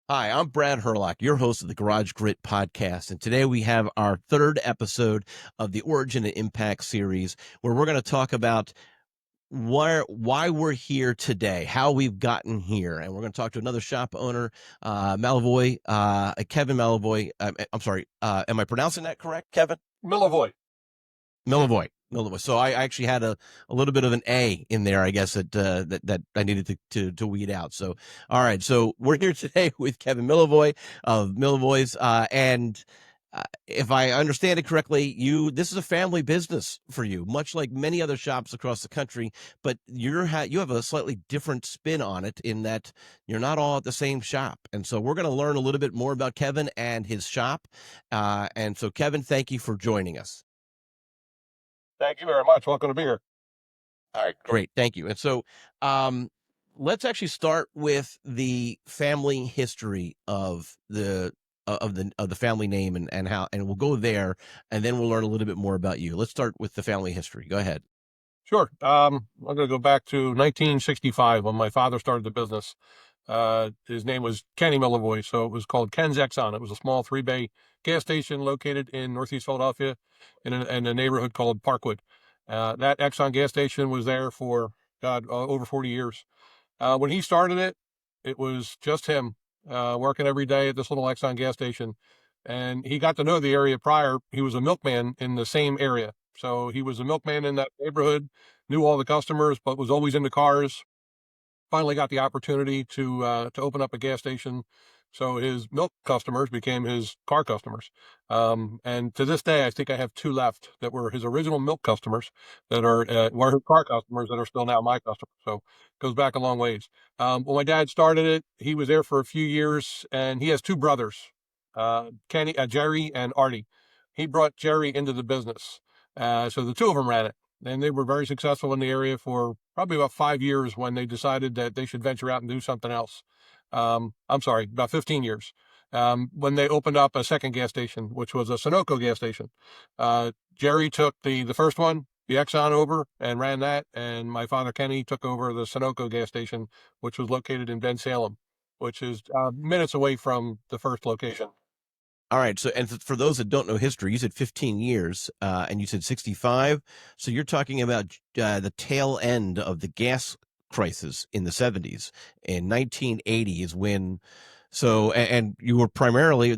Hi, I'm Brad Hurlock, your host of the Garage Grit podcast. And today we have our third episode of the Origin and Impact series, where we're going to talk about why we're here today, how we've gotten here. And we're going to talk to another shop owner, Millevoi, Kevin Millevoi. I'm sorry. Am I pronouncing that correct, Kevin? Millevoi. Millevoi. Millevoi. So I actually had a little bit of an A in there, I guess, that I needed to weed out. So, all right. So we're here today with Kevin Millevoi of Millevoi's. And if I understand it correctly, this is a family business for you, much like many other shops across the country, but you have a slightly different spin on it in that you're not all at the same shop. And so we're going to learn a little bit more about Kevin and his shop. And so, Kevin, thank you for joining us. Thank you very much. Welcome to be here. All right, great. Thank you. And so, um, let's actually start with the family history of the family name and how, and we'll go there, and then we'll learn a little bit more about you. Let's start with the family history. Go ahead. Sure. I'm going to go back to 1965 when my father started the business. His name was Kenny Millevoi, so it was called Ken's Exxon. It was a small three-bay gas station located in Northeast Philadelphia in a neighborhood called Parkwood. That Exxon gas station was there for, over 40 years. When he started it, it was just him working every day at this little Exxon gas station. And he got to know the area prior. He was a milkman in the same area. So he was a milkman in that neighborhood, knew all the customers, but was always into cars. Finally got the opportunity to open up a gas station. So his milk customers became his car customers. And to this day, I think I have two left that were his original milk customers that were his car customers that are still now my customers. So it goes back a long ways. When my dad started it, he was there for a few years, and he has two brothers, Jerry and Artie. He brought Jerry into the business. So the two of them ran it, and they were very successful in the area for probably about 5 years when they decided that they should venture out and do something else. I'm sorry, about 15 years. When they opened up a second gas station, which was a Sunoco gas station. Jerry took the first one, the Exxon, over and ran that, and my father Kenny took over the Sunoco gas station, which was located in Bensalem, which is minutes away from the first location. All right. So, and for those that don't know history, you said 15 years, and you said 65. So you're talking about the tail end of the gas crisis in the 70s. In 1980 is when. So, and you were primarily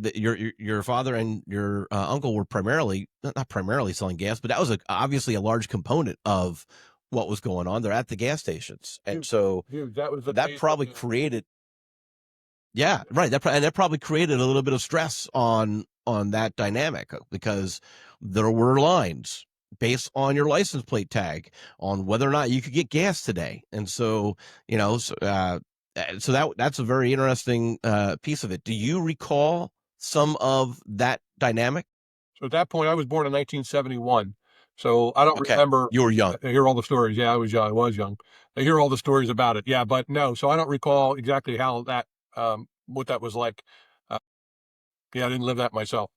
your father and your uncle were primarily not primarily selling gas, but that was obviously a large component of what was going on. They're at the gas stations, and so Huge. That was the that days of probably created. Yeah, right. That probably created a little bit of stress on that dynamic because there were lines based on your license plate tag on whether or not you could get gas today, and so that's a very interesting piece of it. Do you recall some of that dynamic? So at that point, I was born in 1971. So I don't Okay, remember. you were young. I hear all the stories. Yeah, I was young. I was young. I hear all the stories about it. Yeah, but no. So I don't recall exactly how what that was like. Uh, yeah, I didn't live that myself.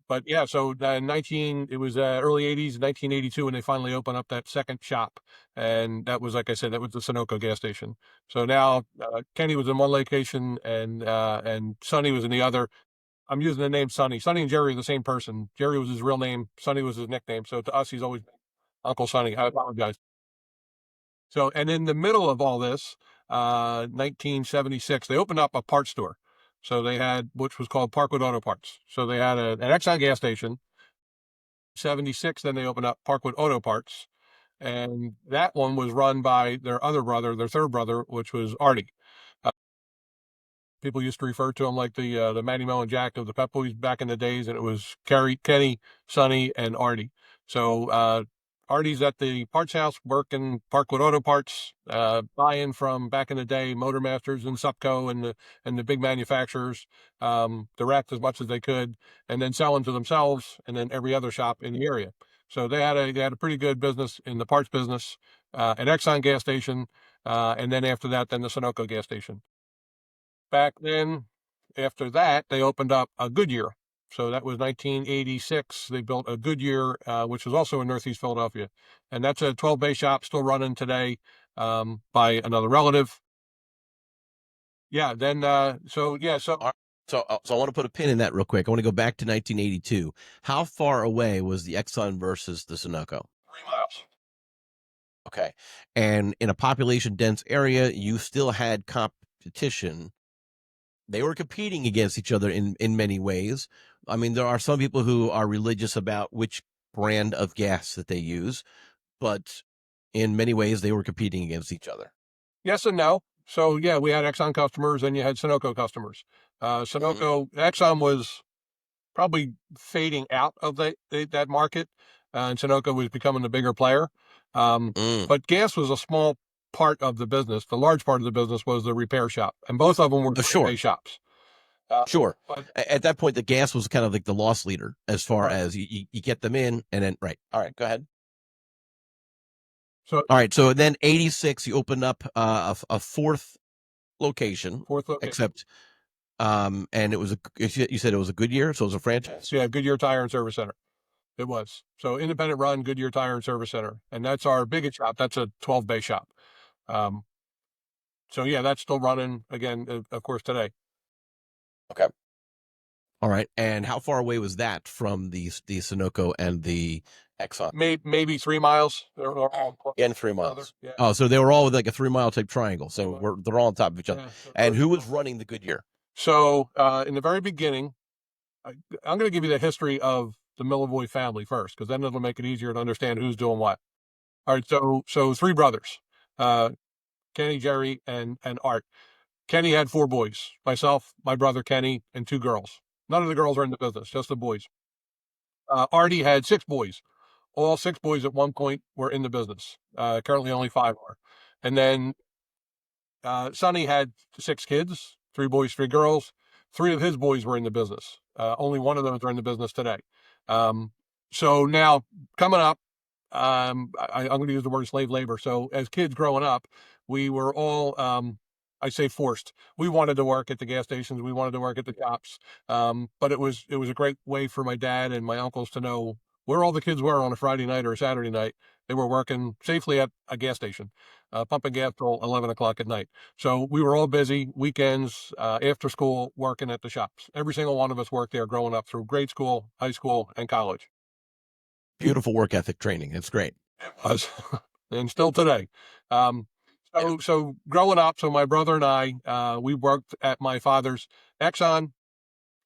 But yeah, so it was early 80s, 1982, when they finally opened up that second shop. And that was, like I said, that was the Sunoco gas station. So now Kenny was in one location and Sonny was in the other. I'm using the name Sonny. Sonny and Jerry are the same person. Jerry was his real name. Sonny was his nickname. So to us, he's always Uncle Sonny. I apologize. So, and in the middle of all this, 1976, they opened up a parts store. So they had, which was called Parkwood Auto Parts. So they had an Exxon gas station. 76, then they opened up Parkwood Auto Parts. And that one was run by their other brother, their third brother, which was Artie. Uh, People used to refer to him like the Matty Mo and Jack of the Pep Boys back in the days, and it was Kenny, Sonny, and Artie. So Artie's at the parts house working Parkwood Auto Parts, buying from back in the day Motor Masters and Supco and the big manufacturers direct as much as they could, and then selling to themselves and then every other shop in the area. So they had a pretty good business in the parts business, an Exxon gas station, and then after that, then the Sunoco gas station. Back then, after that, they opened up a Goodyear. So that was 1986. They built a Goodyear, which was also in Northeast Philadelphia. And that's a 12 bay shop still running today by another relative. Yeah. Then, so yeah, so All right. So I want to put a pin in that real quick. I want to go back to 1982. How far away was the Exxon versus the Sunoco? 3 miles. Okay. And in a population dense area, you still had competition. They were competing against each other in many ways. I mean, there are some people who are religious about which brand of gas that they use, but in many ways they were competing against each other. Yes and no. So yeah, we had Exxon customers and you had Sunoco customers. Mm-hmm. Exxon was probably fading out of that market, and Sunoco was becoming the bigger player. Um, Mm. but gas was a small part of the business. The large part of the business was the repair shop, and both of them were Oh, three-bay sure. shops. Uh, Sure. but At that point, the gas was kind of like the loss leader as far right, as you get them in and then, right. All right. Go ahead. so All right. So then 86, you opened up a fourth location, fourth location. except, and it was you said it was a Goodyear. So it was a franchise. So yeah, Goodyear Tire and Service Center. It was so independent run Goodyear Tire and Service Center, and that's our biggest shop. That's a 12-bay shop. Um, so yeah, that's still running again, of course, today. Okay. All right. And how far away was that from the Sunoco and the Exxon? Maybe 3 miles. They're all In 3 miles. together. Yeah. Oh, so they were all like a 3 mile type triangle. So they're all on top of each other. Yeah, And who was running the Goodyear? so in the very beginning, I'm going to give you the history of the Millevoi family first, because then it'll make it easier to understand who's doing what. All right, so three brothers, uh, Kenny, Jerry, and Art. Kenny had four boys: myself, my brother Kenny, and two girls. None of the girls are in the business, just the boys. Artie had six boys. All six boys at one point were in the business. Currently, only five are. And then Sonny had six kids, three boys, three girls. Three of his boys were in the business. Only one of those are in the business today. Um, so now coming up, I'm going to use the word slave labor. So as kids growing up, we were all, I say forced. We wanted to work at the gas stations. We wanted to work at the shops. But it was a great way for my dad and my uncles to know where all the kids were on a Friday night or a Saturday night. They were working safely at a gas station, pumping gas till 11 o'clock at night. So we were all busy weekends, after school, working at the shops. Every single one of us worked there growing up through grade school, high school, and college. Beautiful work ethic training. It's great. Was and still today. Um, so growing up, so my brother and I, we worked at my father's Exxon.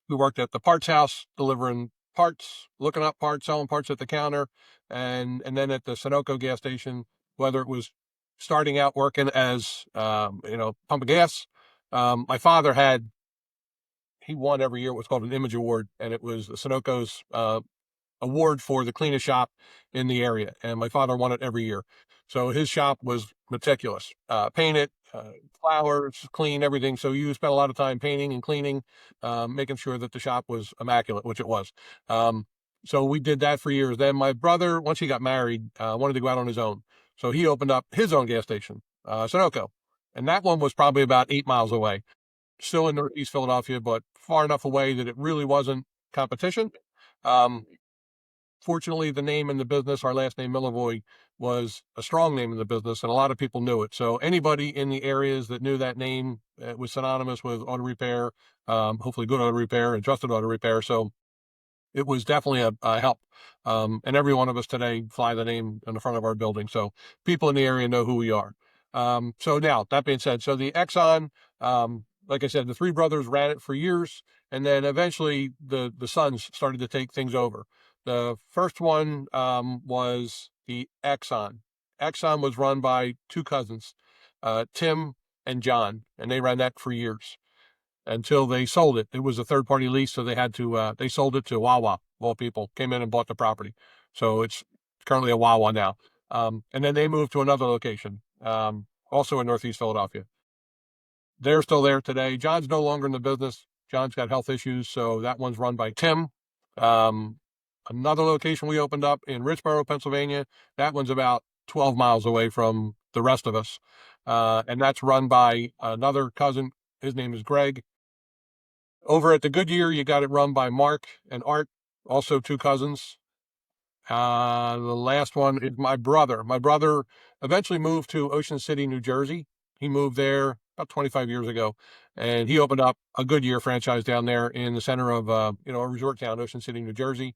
We worked at the parts house, delivering parts, looking up parts, selling parts at the counter, and then at the Sunoco gas station, whether it was starting out working as pumping gas. My father he won every year what's called an Image Award, and it was the Sunoco's award for the cleanest shop in the area. And my father won it every year. So his shop was meticulous, painted, flowers, clean, everything. So you spent a lot of time painting and cleaning, making sure that the shop was immaculate, which it was. So we did that for years. Then my brother, once he got married, wanted to go out on his own. So he opened up his own gas station, Sunoco. And that one was probably about 8 miles away, still in Northeast Philadelphia, but far enough away that it really wasn't competition. Um, Fortunately, the name in the business, our last name Millevoi, was a strong name in the business, and a lot of people knew it. So anybody in the areas that knew that name, it was synonymous with auto repair, hopefully good auto repair and trusted auto repair. So it was definitely a help. And every one of us today fly the name in the front of our building. So people in the area know who we are. So now, that being said, so the Exxon, like I said, the three brothers ran it for years. And then eventually the sons started to take things over. The first one was the Exxon. Exxon was run by two cousins, Tim and John, and they ran that for years until they sold it. It was a third party lease, so they sold it to Wawa. Of all people came in and bought the property, so it's currently a Wawa now. And then they moved to another location, also in Northeast Philadelphia. They're still there today. John's no longer in the business. John's got health issues, so that one's run by Tim. Um, Another location we opened up in Richboro, Pennsylvania. That one's about 12 miles away from the rest of us, and that's run by another cousin. His name is Greg. Over at the Goodyear, you got it run by Mark and Art, also two cousins. The last one is my brother. My brother eventually moved to Ocean City, New Jersey. He moved there about 25 years ago, and he opened up a Goodyear franchise down there in the center of a resort town, Ocean City, New Jersey,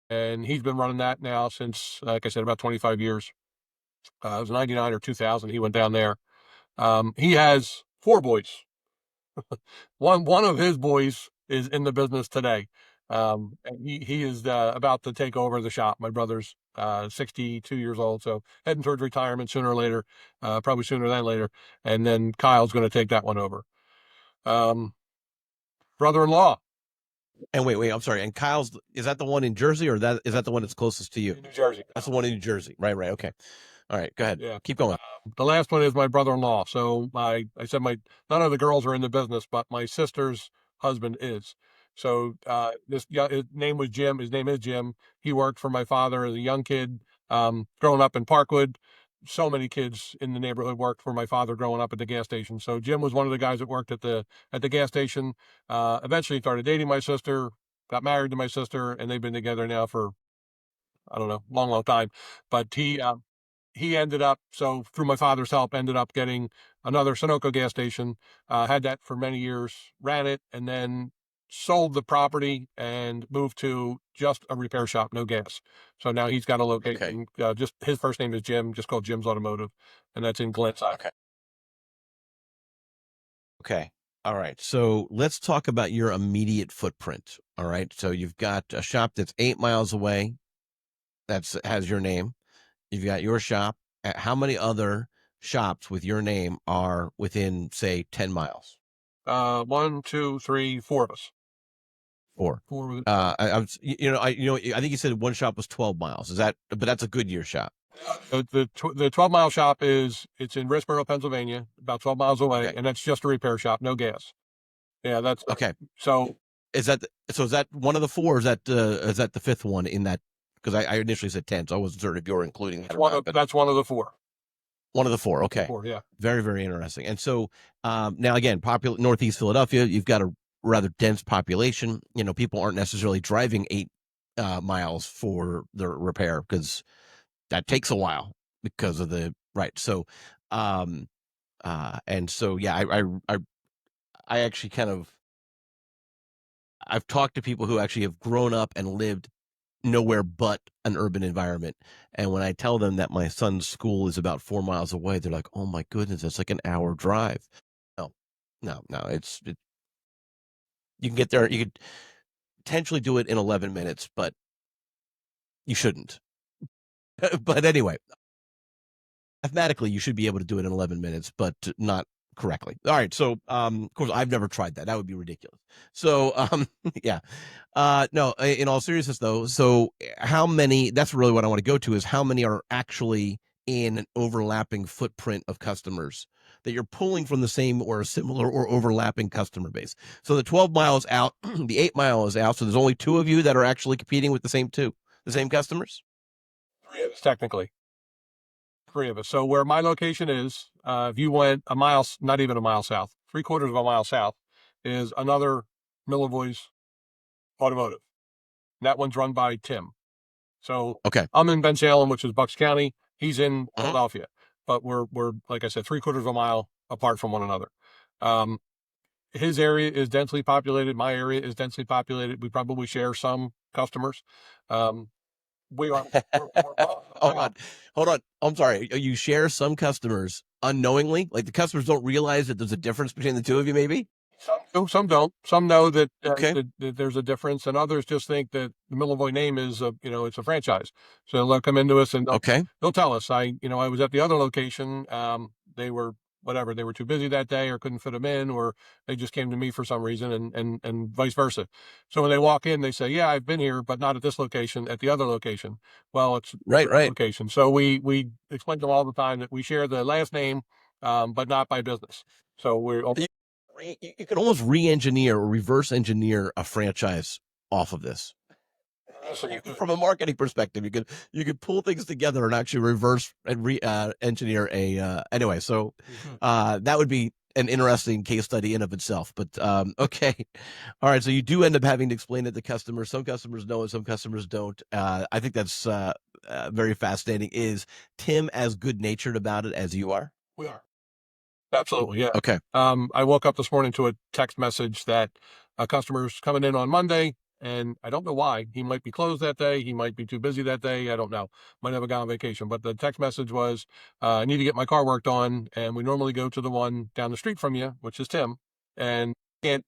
and he's been running that now since, like I said, about 25 years. It was 99 or 2000. He went down there. He has 4 boys. One of his boys is in the business today. And he is about to take over the shop. My brother's 62 years old, so heading towards retirement sooner or later, probably sooner than later. And then Kyle's going to take that one over. Brother-in-law. And wait, I'm sorry. And Kyle's, is that the one in Jersey, or is that the one that's closest to you? In New Jersey. That's the one in New Jersey. Right. Okay. All right, go ahead. Yeah. Keep going. The last one is my brother-in-law. So I said none of the girls are in the business, but my sister's husband is. So his name was Jim. His name is Jim. He worked for my father as a young kid, growing up in Parkwood. So many kids in the neighborhood worked for my father growing up at the gas station. So Jim was one of the guys that worked at the gas station. Eventually started dating my sister, got married to my sister, and they've been together now for, I don't know, long time. But he ended up, so through my father's help, ended up getting another Sunoco gas station, had that for many years, ran it, and then sold the property and moved to just a repair shop, no gas. So now he's got a location. Just his first name is Jim, just called Jim's Automotive, and that's in Glenside. Okay. All right. So let's talk about your immediate footprint. All right. So you've got a shop that's 8 miles away. Has your name. You've got your shop. How many other shops with your name are within, say, 10 miles? 1, 2, 3, 4 of us. Four. I think you said one shop was 12 miles. But that's a Goodyear shop. The 12-mile shop it's in Riceboro, Pennsylvania, about 12 miles away, and that's just a repair shop, no gas. Yeah, that's okay. So is that one of the 4? Or is that the fifth one in that? Because I initially said 10, so I wasn't certain if you were including that. That's one of the 4. One of the 4. Okay. 4, yeah. Very, very interesting. And so now again, popular Northeast Philadelphia, you've got a rather dense population. People aren't necessarily driving 8 miles for the repair, because that takes a while because of the right. So, and so, yeah, I actually I've talked to people who actually have grown up and lived nowhere but an urban environment. And when I tell them that my son's school is about 4 miles away, they're like, oh my goodness, that's like an hour drive. No, you can get there. You could potentially do it in 11 minutes, but you shouldn't. But anyway, mathematically, you should be able to do it in 11 minutes, but not correctly. All right. So, of course, I've never tried that. That would be ridiculous. So, yeah. No, in all seriousness, though, so how many, that's really what I want to go to, is how many are actually in an overlapping footprint of customers that you're pulling from the same or a similar or overlapping customer base. So the 12 miles out, the 8 mile is out. So there's only 2 of you that are actually competing with the same customers? 3 of us, technically. 3 of us. So where my location is, if you went a mile, not even a mile south, 3/4 of a mile south, is another Millevoi's Automotive. And that one's run by Tim. So okay. I'm in Ben Salem, which is Bucks County. He's in Philadelphia, but we're like I said, 3/4 of a mile apart from one another. His area is densely populated. My area is densely populated. We probably share some customers. We are. Hold on. I'm sorry. You share some customers unknowingly? Like the customers don't realize that there's a difference between the 2 of you, maybe? Some don't. Some know that, that there's a difference, and others just think that the Millevoi name is it's a franchise. So they'll come into us and they'll tell us. I was at the other location. They were too busy that day, or couldn't fit them in, or they just came to me for some reason, and vice versa. So when they walk in, they say, "Yeah, I've been here, but not at this location, at the other location." Well, it's right location. So we explain to them all the time that we share the last name, but not by business. So you can almost re-engineer or reverse engineer a franchise off of this. From a marketing perspective, you could pull things together and actually reverse and engineer a anyway. So that would be an interesting case study in of itself. But okay, all right. So you do end up having to explain it to customers. Some customers know it, some customers don't. I think that's very fascinating. Is Tim as good natured about it as you are? We are. Absolutely, yeah. Okay. I woke up this morning to a text message that a customer's coming in on Monday, and I don't know why. He might be closed that day. He might be too busy that day. I don't know. Might have gone on vacation. But the text message was, I need to get my car worked on, and we normally go to the one down the street from you, which is Tim, and can't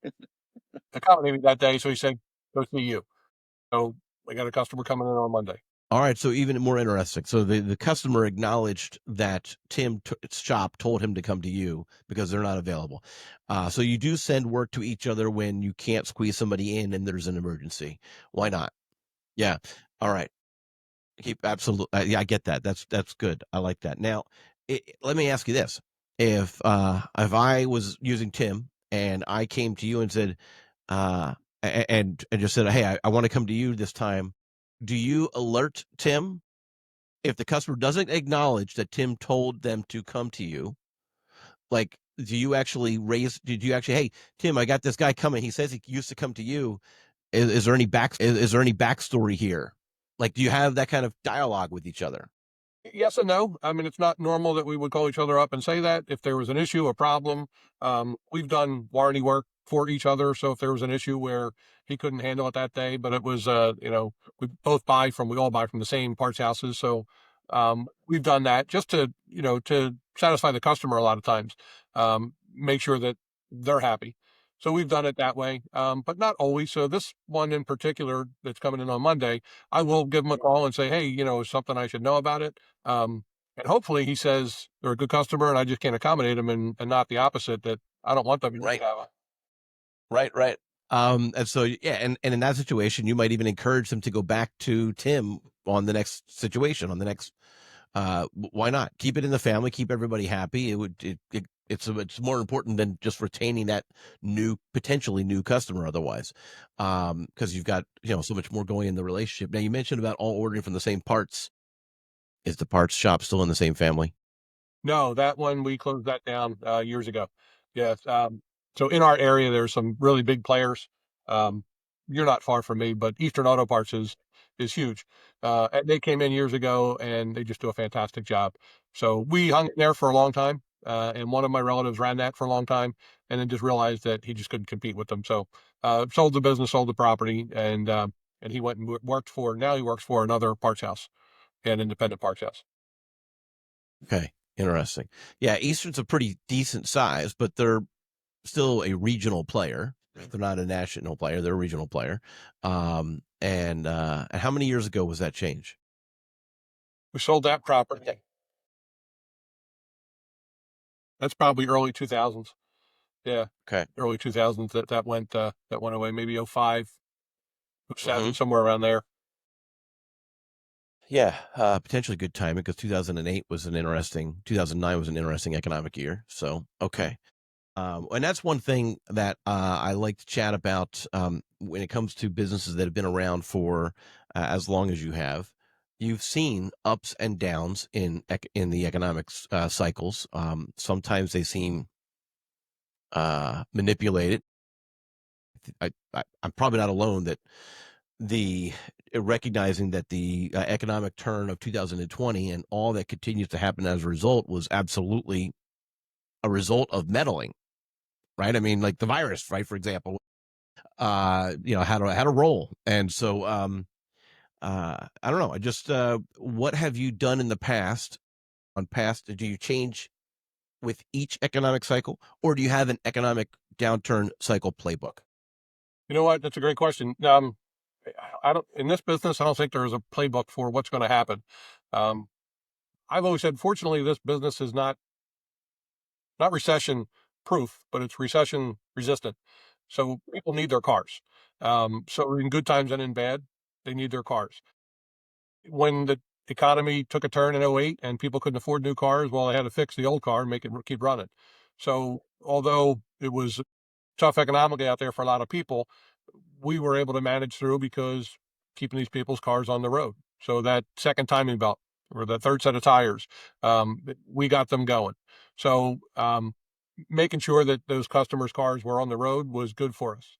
accommodate me that day. So he said, go see you. So I got a customer coming in on Monday. All right, so even more interesting. So the customer acknowledged that Tim's shop told him to come to you because they're not available. So you do send work to each other when you can't squeeze somebody in and there's an emergency. Why not? Yeah. All right. Keep absolute. Yeah, I get that. That's good. I like that. Now, let me ask you this: if I was using Tim and I came to you and said, and just said, hey, I want to come to you this time, do you alert Tim if the customer doesn't acknowledge that Tim told them to come to you? Like, do you actually raise? Did you actually, hey, Tim, I got this guy coming. He says he used to come to you. Is there any is there any backstory here? Like, do you have that kind of dialogue with each other? Yes and no. I mean, it's not normal that we would call each other up and say that. If there was an issue, a problem, we've done warranty work for each other. So if there was an issue where he couldn't handle it that day, but it was, we we all buy from the same parts houses. So we've done that just to, to satisfy the customer a lot of times, make sure that they're happy. So we've done it that way, but not always. So this one in particular that's coming in on Monday, I will give him a call and say, hey, something I should know about it. And hopefully he says they're a good customer and I just can't accommodate them, and not the opposite, that I don't want them to Right. have. Right, right. And so yeah, and in that situation, you might even encourage them to go back to Tim on the next situation, on the next. Why not keep it in the family, keep everybody happy? It's more important than just retaining that potentially new customer otherwise, because you've got so much more going in the relationship. Now you mentioned about all ordering from the same parts. Is the parts shop still in the same family? No, that one, we closed that down years ago. Yes. So in our area, there's some really big players. Um, you're not far from me, but Eastern Auto Parts is huge. And they came in years ago, and they just do a fantastic job. So we hung in there for a long time, and one of my relatives ran that for a long time, and then just realized that he just couldn't compete with them. So sold the business, sold the property, and he went and worked for. Now he works for another parts house, an independent parts house. Okay, interesting. Yeah, Eastern's a pretty decent size, but they're still a regional player. They're not a national player; they're a regional player. And how many years ago was that change? We sold that property. That's probably early 2000s. Yeah, Okay. early 2000s that went away. Maybe 05, Hmm. 07, somewhere around there. Yeah, potentially good timing because 2008 was an interesting, 2009 was an interesting economic year. So, okay. And that's one thing that I like to chat about when it comes to businesses that have been around for as long as you have. You've seen ups and downs in the economics cycles. Sometimes they seem manipulated. I'm probably not alone that the recognizing that the economic turn of 2020 and all that continues to happen as a result was absolutely a result of meddling, right? I mean, like the virus, right? For example, how to roll, and so I don't know. I just what have you done in the past? On past, do you change with each economic cycle, or do you have an economic downturn cycle playbook? You know what? That's a great question. I don't in this business. I don't think there's a playbook for what's going to happen. Um, I've always said, fortunately, this business is not recession proof, but it's recession resistant. So people need their cars. So in good times and in bad, they need their cars. When the economy took a turn in '08 and people couldn't afford new cars, well, they had to fix the old car and make it keep running. So although it was tough economically out there for a lot of people, we were able to manage through because keeping these people's cars on the road. So that second timing belt or the third set of tires, we got them going. So making sure that those customers' cars were on the road was good for us.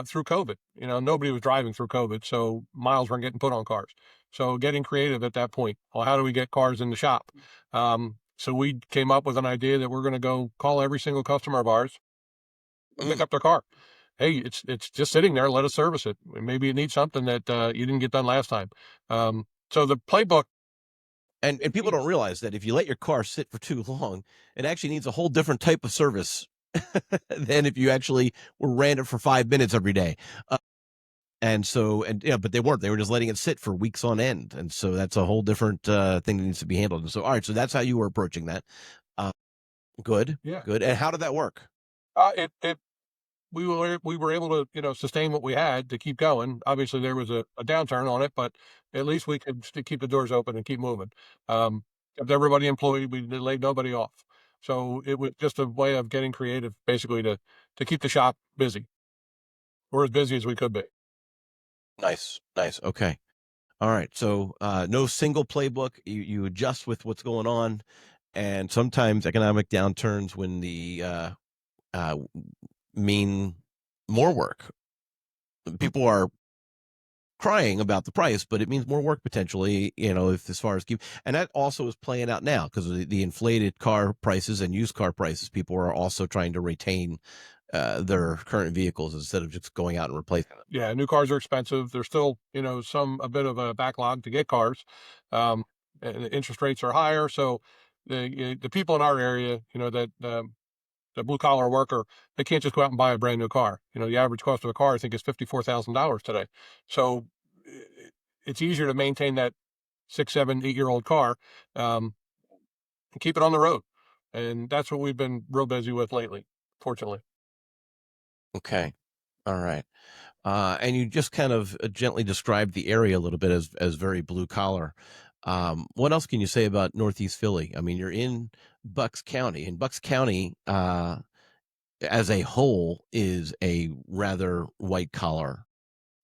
Through COVID, nobody was driving through COVID, so miles weren't getting put on cars. So getting creative at that point. Well, how do we get cars in the shop? So we came up with an idea that we're going to go call every single customer of ours and pick Mm. up their car. Hey, it's just sitting there. Let us service it. Maybe it needs something that you didn't get done last time. So the playbook. And people don't realize that if you let your car sit for too long, it actually needs a whole different type of service than if you actually ran it for 5 minutes every day. And so, and yeah, but they weren't. They were just letting it sit for weeks on end, and so that's a whole different thing that needs to be handled. And so, all right, so that's how you were approaching that. Uh, good, Yeah. good. And how did that work? It we were able to sustain what we had to keep going. Obviously, there was a downturn on it, but at least we could keep the doors open and keep moving. Kept everybody employed. We laid nobody off. So it was just a way of getting creative, basically to keep the shop busy. We're as busy as we could be. Nice, nice. Okay, all right. So, no single playbook. You adjust with what's going on, and sometimes economic downturns when the uh, mean more work. People are crying about the price, but it means more work potentially, if as far as keep, and that also is playing out now because of the inflated car prices and used car prices. People are also trying to retain their current vehicles instead of just going out and replacing them. Yeah, new cars are expensive. There's still, a bit of a backlog to get cars. And the interest rates are higher, so the people in our area, that the blue collar worker, they can't just go out and buy a brand new car. The average cost of a car, I think, is $54,000 today. So it's easier to maintain that 6, 7, 8 year old car, and keep it on the road. And that's what we've been real busy with lately, fortunately. Okay, all right. And you just kind of gently described the area a little bit as very blue collar. What else can you say about Northeast Philly? I mean, you're in Bucks County, and Bucks County, as a whole, is a rather white collar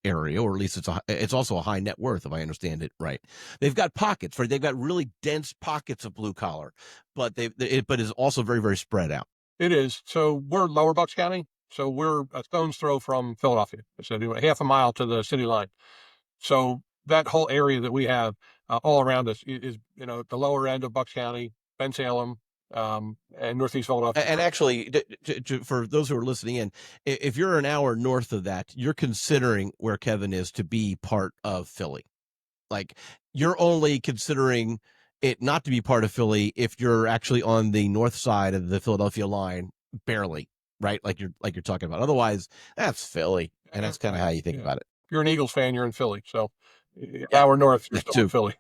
area, or at least it's also a high net worth, if I understand it right. They've got pockets, right? They've got really dense pockets of blue collar, but but is also very, very spread out. It is. So we're Lower Bucks County. So we're a stone's throw from Philadelphia. So half a mile to the city line. So that whole area that we have all around us is, the lower end of Bucks County, Ben Salem, and Northeast Philadelphia. And actually, for those who are listening in, if you're an hour north of that, you're considering where Kevin is to be part of Philly. Like, you're only considering it not to be part of Philly if you're actually on the north side of the Philadelphia line, barely, right? Like you're talking about. Otherwise, that's Philly, and that's kind of how you think Yeah. about it. If you're an Eagles fan, you're in Philly. So an Yeah, hour north, you're that still in too. Philly.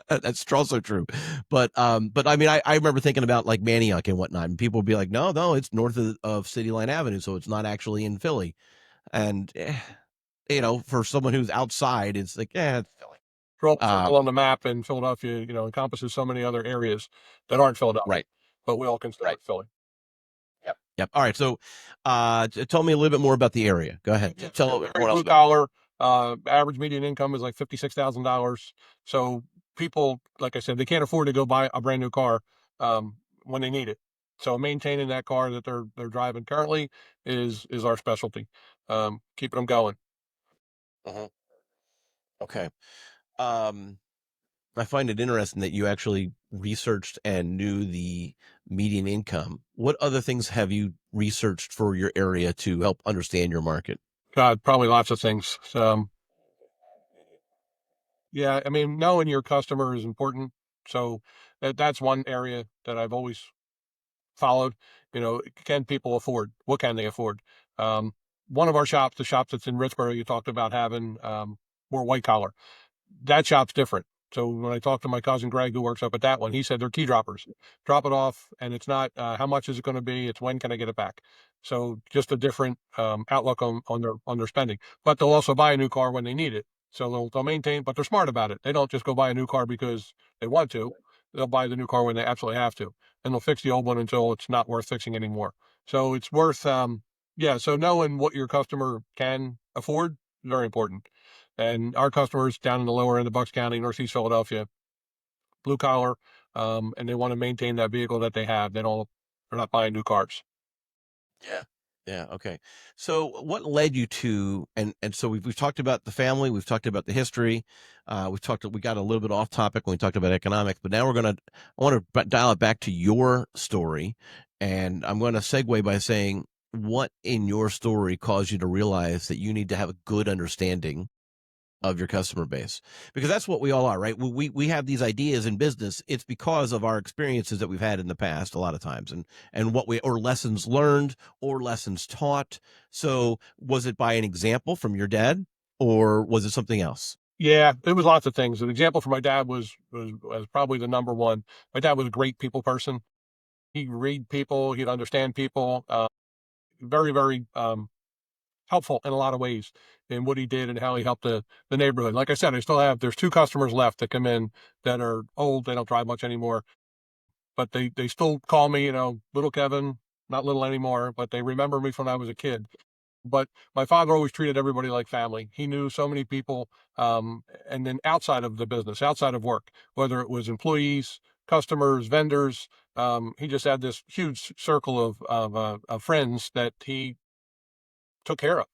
That's also true. But I mean, I remember thinking about like Manioc and whatnot, and people would be like, no, it's north of City Line Avenue, so it's not actually in Philly. And for someone who's outside, it's like, it's Philly. Draw a circle on the map, and Philadelphia, encompasses so many other areas that aren't Philadelphia, Right, but we all consider right. it Philly. Yep. Yep. All right. So, tell me a little bit more about the area. Go ahead. Yeah, Tell very everyone else blue about it. collar. Average median income is like $56,000. So people, like I said, they can't afford to go buy a brand new car when they need it. So maintaining that car that they're driving currently is our specialty. Keeping them going. Mhm. Okay. Um, I find it interesting that you actually researched and knew the median income. What other things have you researched for your area to help understand your market? God, probably lots of things. Yeah, I mean, knowing your customer is important. So that's one area that I've always followed. Can people afford? What can they afford? Um, One of our shops, the shop that's in Richboro, you talked about having more white collar. That shop's different. So when I talked to my cousin Greg, who works up at that one, he said they're key droppers. Drop it off, and it's not how much is it going to be. It's when can I get it back. So just a different outlook on their spending. But they'll also buy a new car when they need it. So they'll maintain, but they're smart about it. They don't just go buy a new car because they want to. They'll buy the new car when they absolutely have to, and they'll fix the old one until it's not worth fixing anymore. So it's worth, yeah. So knowing what your customer can afford is very important. And our customers down in the lower end of Bucks County, Northeast Philadelphia, blue collar, and they want to maintain that vehicle that they have. They're not buying new cars. Yeah. Yeah. Okay. So, what led you to, and so we've talked about the family, we've talked about the history, we got a little bit off topic when we talked about economics, but now I want to dial it back to your story, and I'm going to segue by saying, what in your story caused you to realize that you need to have a good understanding of your customer base, because that's what we all are, right? We have these ideas in business. It's because of our experiences that we've had in the past a lot of times, and what we, or lessons learned or lessons taught. So was it by an example from your dad, or was it something else? Yeah, it was lots of things. An example for my dad was probably the number one. My dad was a great people person. He'd read people, he'd understand people. Very, very helpful in a lot of ways in what he did and how he helped the neighborhood. Like I said, there's two customers left that come in that are old. They don't drive much anymore, but they still call me, little Kevin, not little anymore, but they remember me from when I was a kid. But my father always treated everybody like family. He knew so many people, and then outside of the business, outside of work, whether it was employees, customers, vendors, he just had this huge circle of friends that he took care of.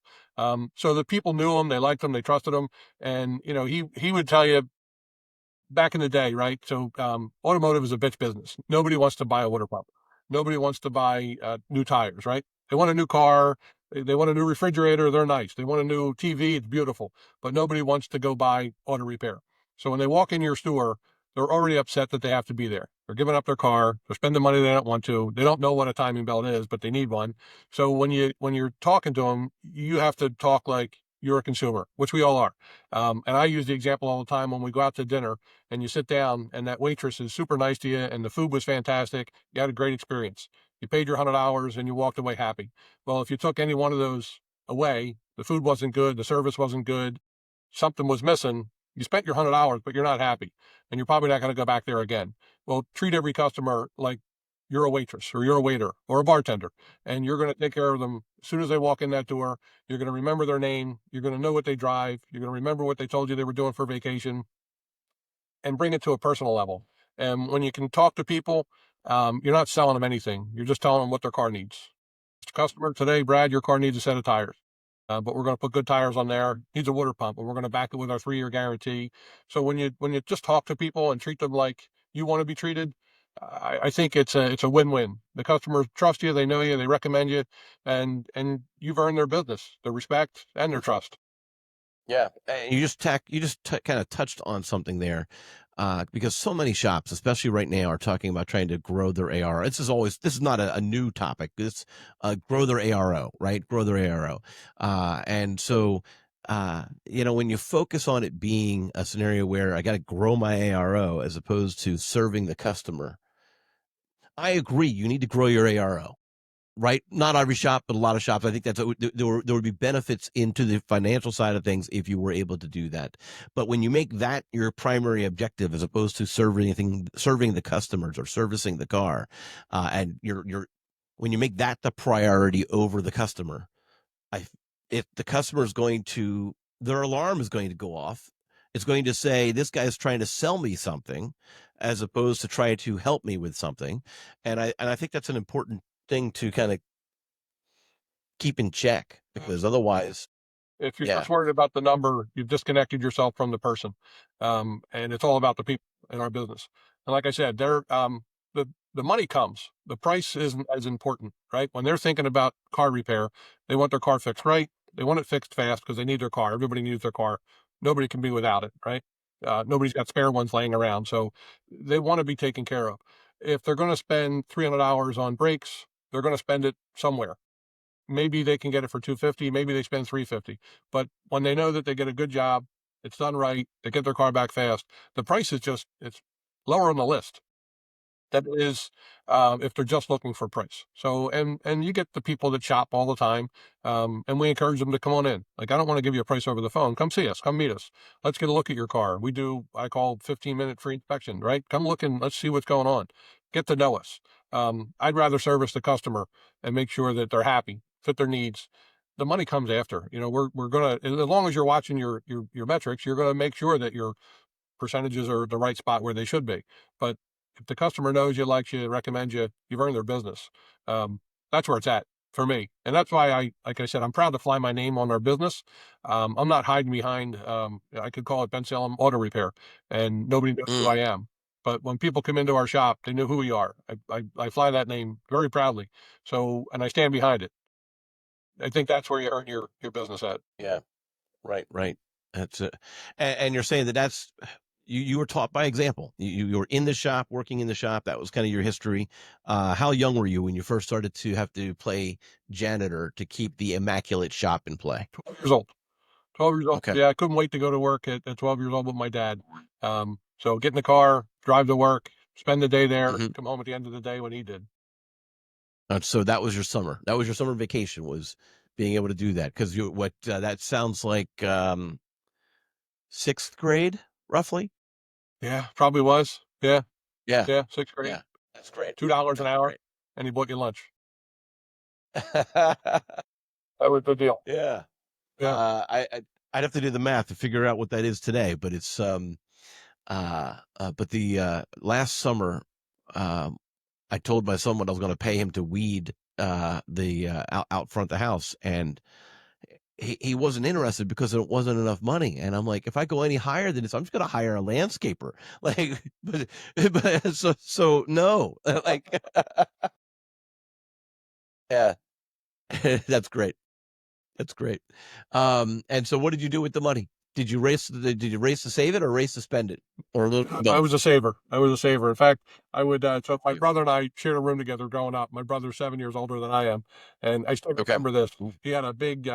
So the people knew him, they liked him, they trusted him, and he would tell you back in the day, right? So automotive is a bitch business. Nobody wants to buy a water pump. Nobody wants to buy new tires, right? They want a new car. They want a new refrigerator. They're nice. They want a new TV. It's beautiful. But nobody wants to go buy auto repair. So when they walk in your store, they're already upset that they have to be there. They're giving up their car. They're spending money they don't want to. They don't know what a timing belt is, but they need one. So when you're talking to them, you have to talk like you're a consumer, which we all are. And I use the example all the time when we go out to dinner and you sit down and that waitress is super nice to you and the food was fantastic. You had a great experience. You paid your $100 and you walked away happy. Well, if you took any one of those away, the food wasn't good, the service wasn't good, something was missing. You spent your $100, but you're not happy, and you're probably not going to go back there again. Well, treat every customer like you're a waitress or you're a waiter or a bartender, and you're going to take care of them as soon as they walk in that door. You're going to remember their name. You're going to know what they drive. You're going to remember what they told you they were doing for vacation, and bring it to a personal level. And when you can talk to people, you're not selling them anything. You're just telling them what their car needs. Customer, today, Brad, your car needs a set of tires. But we're going to put good tires on there. Needs a water pump, and we're going to back it with our 3-year guarantee. So when you just talk to people and treat them like you want to be treated, I think it's a win-win. The customers trust you, they know you, they recommend you, and you've earned their business, their respect, and their trust. Yeah, and you just kind of touched on something there, because so many shops, especially right now, are talking about trying to grow their ARO. This is not a new topic. This grow their ARO, right? Grow their ARO, and so when you focus on it being a scenario where I got to grow my ARO as opposed to serving the customer, I agree. You need to grow your ARO, right? Not every shop, but a lot of shops. I think there would be benefits into the financial side of things if you were able to do that. But when you make that your primary objective, as opposed to serving the customers or servicing the car, and when you make that the priority over the customer, I if the customer is going to their alarm is going to go off. It's going to say, this guy's trying to sell me something as opposed to trying to help me with something. And I think that's an important thing to kind of keep in check, because otherwise, If you're yeah, just worried about the number, you've disconnected yourself from the person. And it's all about the people in our business. And like I said, the money comes. The price isn't as important, right? When they're thinking about car repair, they want their car fixed right. They want it fixed fast because they need their car. Everybody needs their car. Nobody can be without it, right? Nobody's got spare ones laying around. So they want to be taken care of. If they're going to spend $300 on brakes, they're going to spend it somewhere. Maybe they can get it for 250, maybe they spend 350. But when they know that they get a good job, it's done right, they get their car back fast, the price is just it's lower on the list. That is, if they're just looking for price. So, and you get the people that shop all the time, and we encourage them to come on in. Like, I don't want to give you a price over the phone. Come see us. Come meet us. Let's get a look at your car. We do, I call 15-minute free inspection. Right? Come look and let's see what's going on. Get to know us. I'd rather service the customer and make sure that they're happy, fit their needs. The money comes after. We're gonna, as long as you're watching your metrics, you're gonna make sure that your percentages are the right spot where they should be. But if the customer knows you, likes you, recommends you, you've earned their business. That's where it's at. for me. And that's why like I said, I'm proud to fly my name on our business. I'm not hiding behind, I could call it Ben Salem Auto Repair, and nobody knows who I am. But when people come into our shop, they know who we are. I fly that name very proudly. So, and I stand behind it. I think that's where you earn your business at. Yeah. Right. Right. That's it. And you're saying that that's you were taught by example. You were in the shop, working in the shop. That was kind of your history. How young were you when you first started to have to play janitor to keep the immaculate shop in play? 12 years old. 12 years old. Okay. Yeah, I couldn't wait to go to work at 12 years old with my dad. So get in the car, drive to work, spend the day there, Hmm. come home at the end of the day when he did. So that was your summer. That was your summer vacation, was being able to do that, because that sounds like sixth grade, roughly. Yeah, probably was. Yeah, Yeah. yeah, sixth grade. Yeah. That's great. $2 an That's hour, great. and he bought you lunch. That was the deal. Yeah. Yeah. I'd have to do the math to figure out what that is today, but it's but the last summer, um, I told my son what I was going to pay him to weed the out front of the house, and he wasn't interested because it wasn't enough money. And I'm like, if I go any higher than this, I'm just going to hire a landscaper. Like, but so no, like, yeah, that's great. That's great. And so what did you do with the money? Did you race to save it or race to spend it, or a little I both? was a saver. I was a saver. In fact, I would. So my You. brother and I shared a room together growing up. My brother's 7 years older than I am, and I still Okay. remember this. He had a big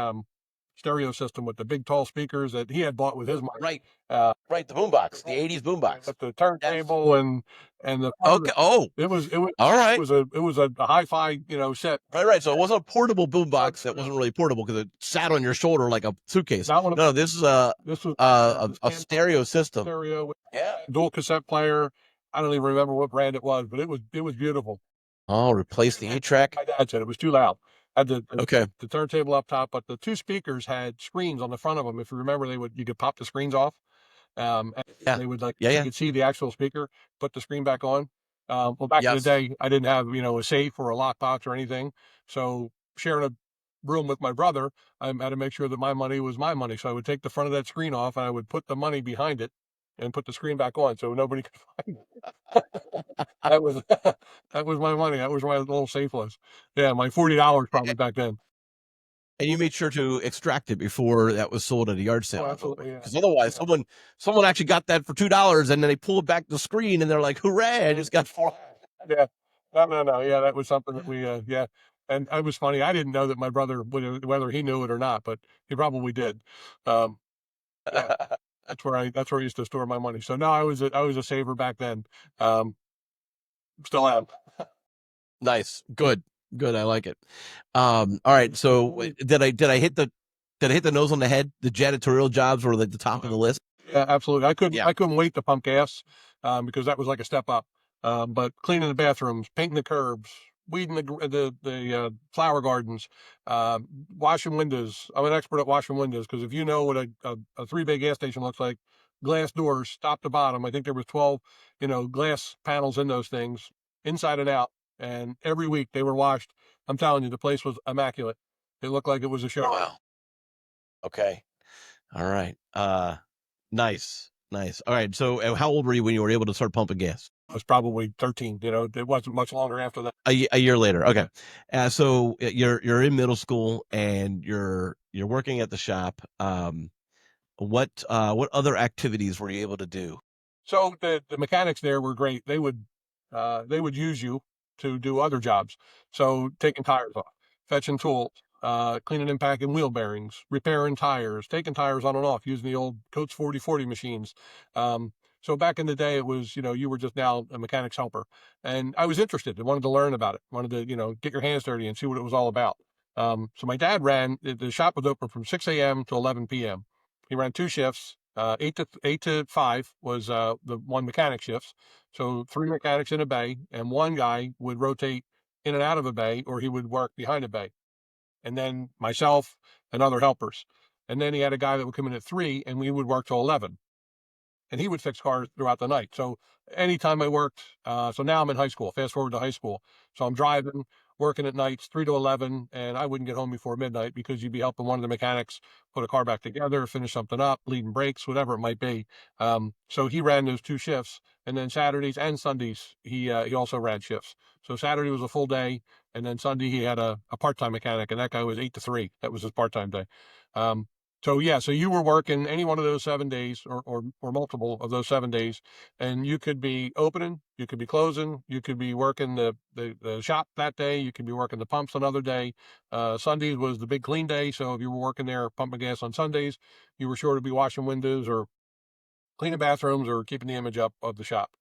stereo system with the big tall speakers that he had bought with his money. Right. Uh, Right. The boombox, the '80s boombox. with the Yes. turntable and the front of Okay. Oh, it all right. was a hi-fi set. Right. So it wasn't a portable boombox that wasn't really portable because it sat on your shoulder like a suitcase. Not one of No, this is a this was a stereo system. stereo with Yeah. dual cassette player. I don't even remember what brand it was, but it was beautiful. Oh, replace the 8-track. My dad said it was too loud. Had Okay. the turntable up top, but the two speakers had screens on the front of them. If you remember, you could pop the screens off. And Yeah. they would Yeah. you Yeah. could see the actual speaker, put the screen back on. Well, back in the Yes. day, I didn't have, a safe or a lockbox or anything. So sharing a room with my brother, I had to make sure that my money was my money. So I would take the front of that screen off and I would put the money behind it and put the screen back on so nobody could find it. That was that was my money. That was where my little safe was. Yeah, my $40 probably back then. And you made sure to extract it before that was sold at a yard sale. Oh, absolutely. Yeah. Because otherwise, someone actually got that for $2, and then they pull it back to the screen, and they're like, "Hooray! I just got 4." Yeah. No. Yeah, that was something that we, yeah. And it was funny. I didn't know that my brother, whether he knew it or not, but he probably did. Um, yeah, that's where I used to store my money. So no, I was a saver back then. Um, Still am. Nice, good, good. I like it. All right. So did I hit the nose on the head? The janitorial jobs were like the top of the list. Yeah, absolutely. Yeah. I couldn't wait to pump gas, because that was like a step up. But cleaning the bathrooms, painting the curbs, weeding the flower gardens, washing windows. I'm an expert at washing windows because if you know what a 3-bay gas station looks like, glass doors, top to bottom. I think there was 12, glass panels in those things, inside and out. And every week they were washed. I'm telling you, the place was immaculate. It looked like it was a show. Wow. Okay. All right. Nice, nice. All right. So, how old were you when you were able to start pumping gas? I was probably 13. It wasn't much longer after that. A year later. Okay. So you're in middle school and you're working at the shop. What other activities were you able to do? So the mechanics there were great. They would use you to do other jobs. So taking tires off, fetching tools, cleaning and packing wheel bearings, repairing tires, taking tires on and off using the old Coates 4040 machines. So back in the day, it was, you were just now a mechanic's helper. And I was interested. I wanted to learn about it. Wanted to, get your hands dirty and see what it was all about. So my dad the shop was open from 6 a.m. to 11 p.m. He ran 2 shifts. 8 to 5 was the one mechanic shifts. So 3 mechanics in a bay, and one guy would rotate in and out of a bay, or he would work behind a bay. And then myself and other helpers. And then he had a guy that would come in at 3, and we would work till 11. And he would fix cars throughout the night. So anytime I worked, so now I'm in high school. Fast forward to high school. So I'm driving, working at nights 3 to 11, and I wouldn't get home before midnight because you'd be helping one of the mechanics put a car back together, finish something up, leading brakes, whatever it might be. So he ran those 2 shifts, and then Saturdays and Sundays he also ran shifts. So Saturday was a full day, and then Sunday he had a part-time mechanic, and that guy was 8 to 3. That was his part-time day. So yeah, so you were working any one of those 7 days, or multiple of those 7 days, and you could be opening, you could be closing, you could be working the shop that day, you could be working the pumps another day. Sundays was the big clean day, so if you were working there pumping gas on Sundays, you were sure to be washing windows or cleaning bathrooms or keeping the image up of the shop.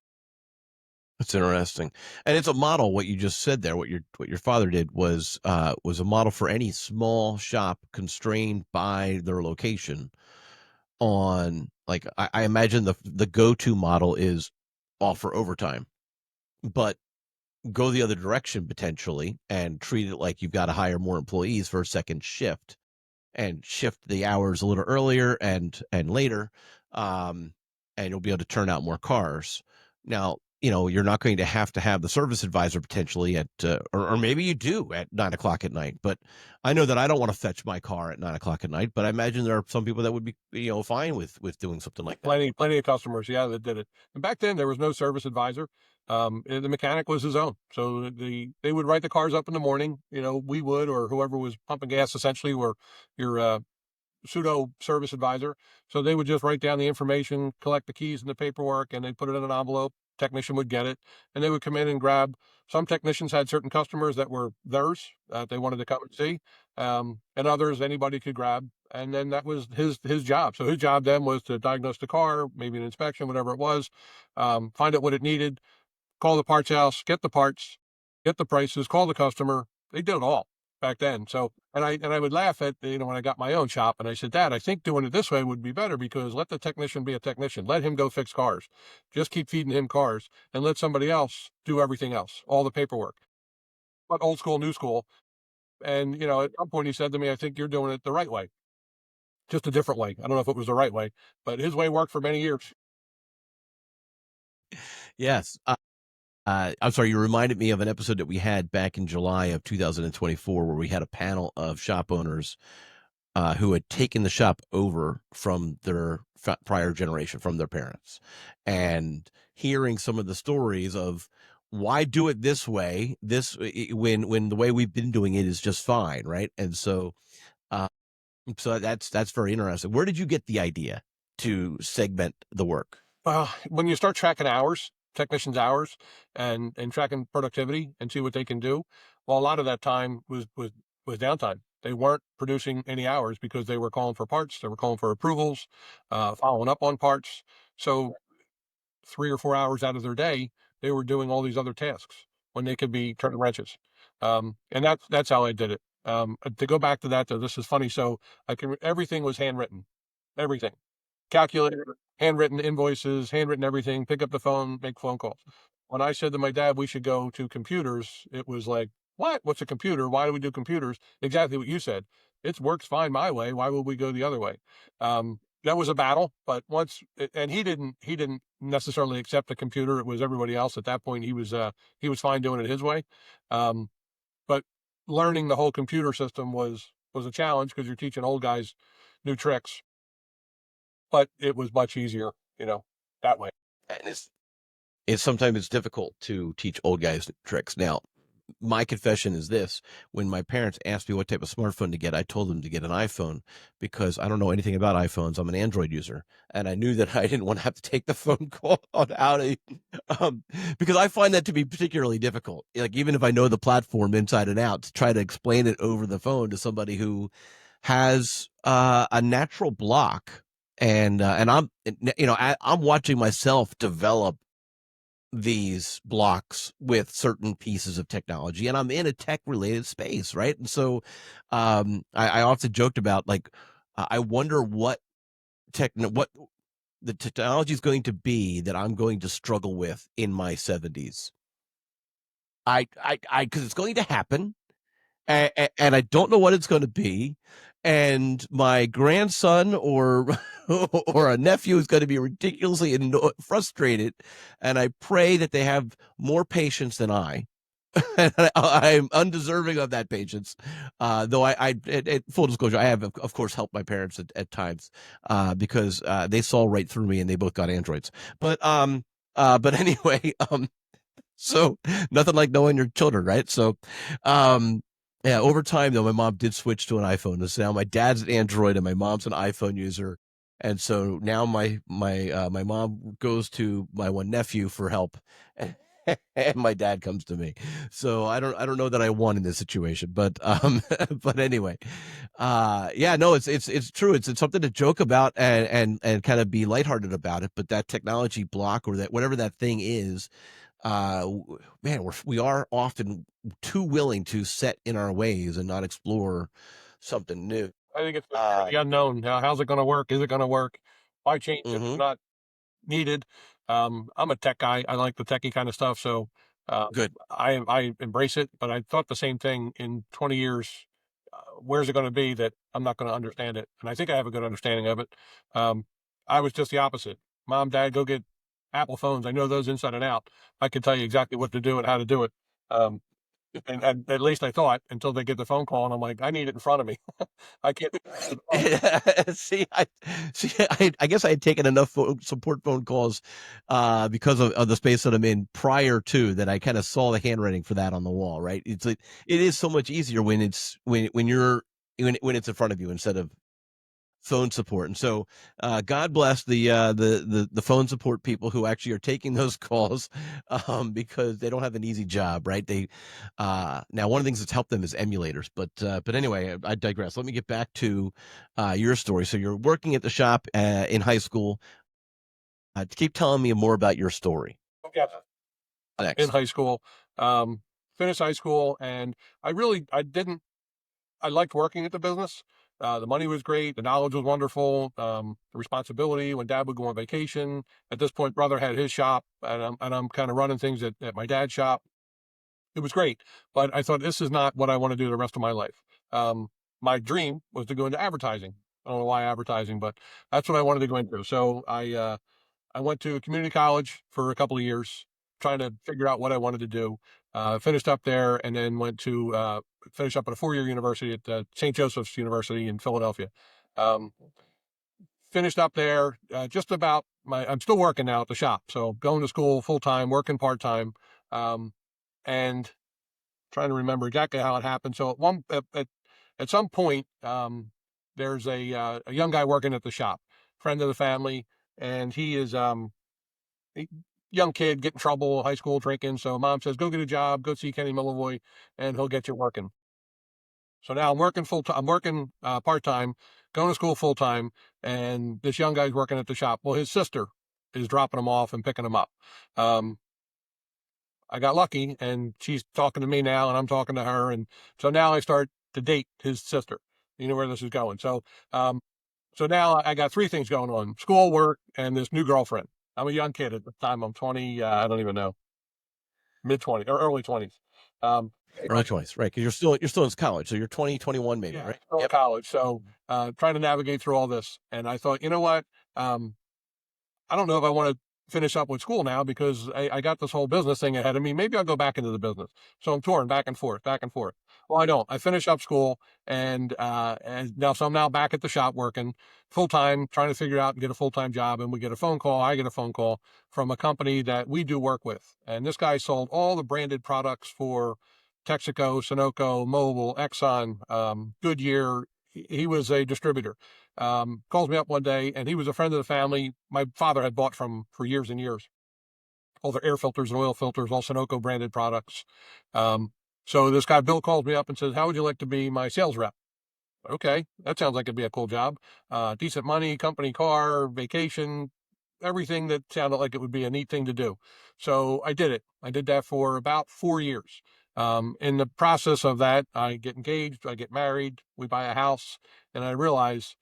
That's interesting, and it's a model. What you just said there, what your father did was a model for any small shop constrained by their location. On like, I imagine the go-to model is offer overtime, but go the other direction potentially and treat it like you've got to hire more employees for a second shift and shift the hours a little earlier and later, and you'll be able to turn out more cars. Now, you're not going to have the service advisor potentially at, or maybe you do at 9 o'clock at night. But I know that I don't want to fetch my car at 9 o'clock at night. But I imagine there are some people that would be, fine with doing something like that. Plenty of customers, yeah, that did it. And back then there was no service advisor. The mechanic was his own. So they would write the cars up in the morning. We would, or whoever was pumping gas essentially, were your pseudo service advisor. So they would just write down the information, collect the keys and the paperwork, and they'd put it in an envelope. Technician would get it, and they would come in and grab. Some technicians had certain customers that were theirs that they wanted to come and see, and others anybody could grab. And then that was his job. So his job then was to diagnose the car, maybe an inspection, whatever it was, find out what it needed, call the parts house, get the parts, get the prices, call the customer. They did it all back then. So, and I would laugh at, when I got my own shop, and I said, Dad, I think doing it this way would be better, because let the technician be a technician. Let him go fix cars. Just keep feeding him cars and let somebody else do everything else, all the paperwork. But old school, new school. And, at some point he said to me, I think you're doing it the right way, just a different way. I don't know if it was the right way, but his way worked for many years. Yes. I'm sorry, you reminded me of an episode that we had back in July of 2024, where we had a panel of shop owners who had taken the shop over from their prior generation, from their parents, and hearing some of the stories of why do it this way, when the way we've been doing it is just fine, right? And so, that's very interesting. Where did you get the idea to segment the work? Well, when you start tracking hours, technicians' hours, and tracking productivity and see what they can do, well, a lot of that time was downtime. They weren't producing any hours because they were calling for parts, they were calling for approvals, following up on parts. So 3 or 4 hours out of their day, they were doing all these other tasks when they could be turning wrenches. And that's how I did it. To go back to that, though, this is funny. So everything was handwritten, everything. Calculator, handwritten invoices, handwritten everything, pick up the phone, make phone calls. When I said to my dad we should go to computers, it was like, what? What's a computer? Why do we do computers? Exactly what you said. It works fine my way. Why would we go the other way? That was a battle, but and he didn't necessarily accept the computer. It was everybody else at that point. He was fine doing it his way. But learning the whole computer system was a challenge, because you're teaching old guys new tricks. But it was much easier, that way. And it's sometimes it's difficult to teach old guys tricks. Now, my confession is this: when my parents asked me what type of smartphone to get, I told them to get an iPhone, because I don't know anything about iPhones. I'm an Android user, and I knew that I didn't want to have to take the phone call on how to, because I find that to be particularly difficult. Like, even if I know the platform inside and out, to try to explain it over the phone to somebody who has a natural block. And I'm watching myself develop these blocks with certain pieces of technology, and I'm in a tech related space, right? And so, I often joked about, like, I wonder what the technology is going to be that I'm going to struggle with in my 70s. Because it's going to happen, and I don't know what it's going to be. And my grandson or or a nephew is going to be ridiculously frustrated. And I pray that they have more patience than I, I'm undeserving of that patience. Though full disclosure, I have, of course, helped my parents at times, because they saw right through me and they both got androids. But anyway, so nothing like knowing your children, right? So, yeah, over time though, my mom did switch to an iPhone. So now my dad's an Android and my mom's an iPhone user. And so now my mom goes to my one nephew for help, and my dad comes to me. So I don't know that I won in this situation, but but anyway, yeah, no, it's true. It's something to joke about and kind of be lighthearted about it. But that technology block, or that whatever that thing is, man, we are often too willing to set in our ways and not explore something new. I think it's the fear of the unknown. How's it going to work? Is it going to work? Why change if it's Mm-hmm. not needed? I'm a tech guy. I like the techie kind of stuff, so Good. I embrace it. But I thought the same thing in 20 years. Where's it going to be that I'm not going to understand it? And I think I have a good understanding of it. Um, I was just the opposite. Mom, Dad, go get Apple phones. I know those inside and out. I can tell you exactly what to do and how to do it. Um, and at least I thought, until they get the phone call, and I'm like, I need it in front of me. I can't. See, I guess I had taken enough support phone calls, because of the space that I'm in prior to that. I kind of saw the handwriting for that on the wall, right? It's like, it is so much easier when it's when it's in front of you instead of phone support. And so, God bless the phone support people who actually are taking those calls, because they don't have an easy job, right? They now, one of the things that's helped them is emulators. But anyway, I digress. Let me get back to your story. So you're working at the shop in high school. Keep telling me more about your story Yeah. In next. high school, um, finished high school, and I didn't. I liked working at the business. The money was great. The knowledge was wonderful. The responsibility when Dad would go on vacation. At this point, brother had his shop, and I'm kind of running things at my dad's shop. It was great, but I thought, this is not what I want to do the rest of my life. My dream was to go into advertising. I don't know why advertising, but that's what I wanted to go into. So I went to community college for a couple of years, trying to figure out what I wanted to do. Finished up there, and then went to finish up at a 4-year university at St. Joseph's University in Philadelphia. Um, Finished up there, just about I'm still working now at the shop, so going to school full time, working part time, and trying to remember exactly how it happened. So at some point, there's a young guy working at the shop, friend of the family, and he is young kid, get in trouble, high school drinking. So mom says, go get a job, go see Kenny Millevoi, and he'll get you working. So now I'm working full time. I'm working part time, going to school full time, and this young guy's working at the shop. Well, his sister is dropping him off and picking him up. Um, I got lucky, and she's talking to me now, and I'm talking to her, and so now I start to date his sister. You know where this is going. Um, so now I got three things going on: school, work, and this new girlfriend. I'm a young kid at the time. I'm 20. I don't even know, mid 20s or early 20s. Um, Early 20s, right? Because you're still in college, so you're 20, 21 maybe, yeah, right? still in Yep. college. So trying to navigate through all this, and I thought, you know what? I don't know if I want to finish up with school now, because I got this whole business thing ahead of me. Maybe I'll go back into the business. So I'm touring back and forth, back and forth. Well, I don't. I finish up school, and now so I'm now back at the shop working full time, trying to figure out and get a full time job. And we get a phone call. I get a phone call from a company that we do work with, and this guy sold all the branded products for Texaco, Sunoco, Mobil, Exxon, Goodyear. He was a distributor. Calls me up one day, and he was a friend of the family. My father had bought from for years and years. All their air filters and oil filters, all Sunoco branded products. Um, so this guy Bill calls me up and says, "How would you like to be my sales rep?" Okay, that sounds like it'd be a cool job. Decent money, company car, vacation, everything that sounded like it would be a neat thing to do. So I did it. I did that for about 4 years. In the process of that, I get engaged, I get married, we buy a house, and I realize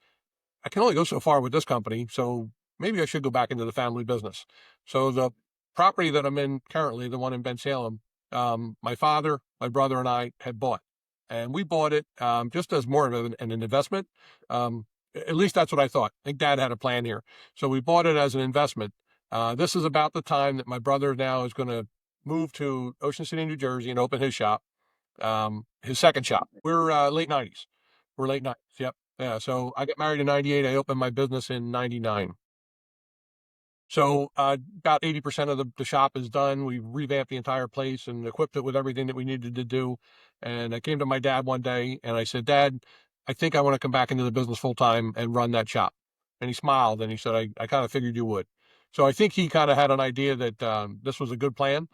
I can only go so far with this company, so maybe I should go back into the family business. So the property that I'm in currently, the one in Ben Salem, my father, my brother, and I had bought, and we bought it just as more of an investment. Um, at least that's what I thought. I think Dad had a plan here, so we bought it as an investment. This is about the time that my brother now is going to moved to Ocean City, New Jersey, and opened his shop, his second shop. We're late 90s. We're late 90s. Yep. Yeah. So I got married in 98. I opened my business in 99. So about 80% of the shop is done. We revamped the entire place and equipped it with everything that we needed to do. And I came to my dad one day and I said, Dad, I think I want to come back into the business full time and run that shop. And he smiled and he said, I kind of figured you would. So I think he kind of had an idea that this was a good plan.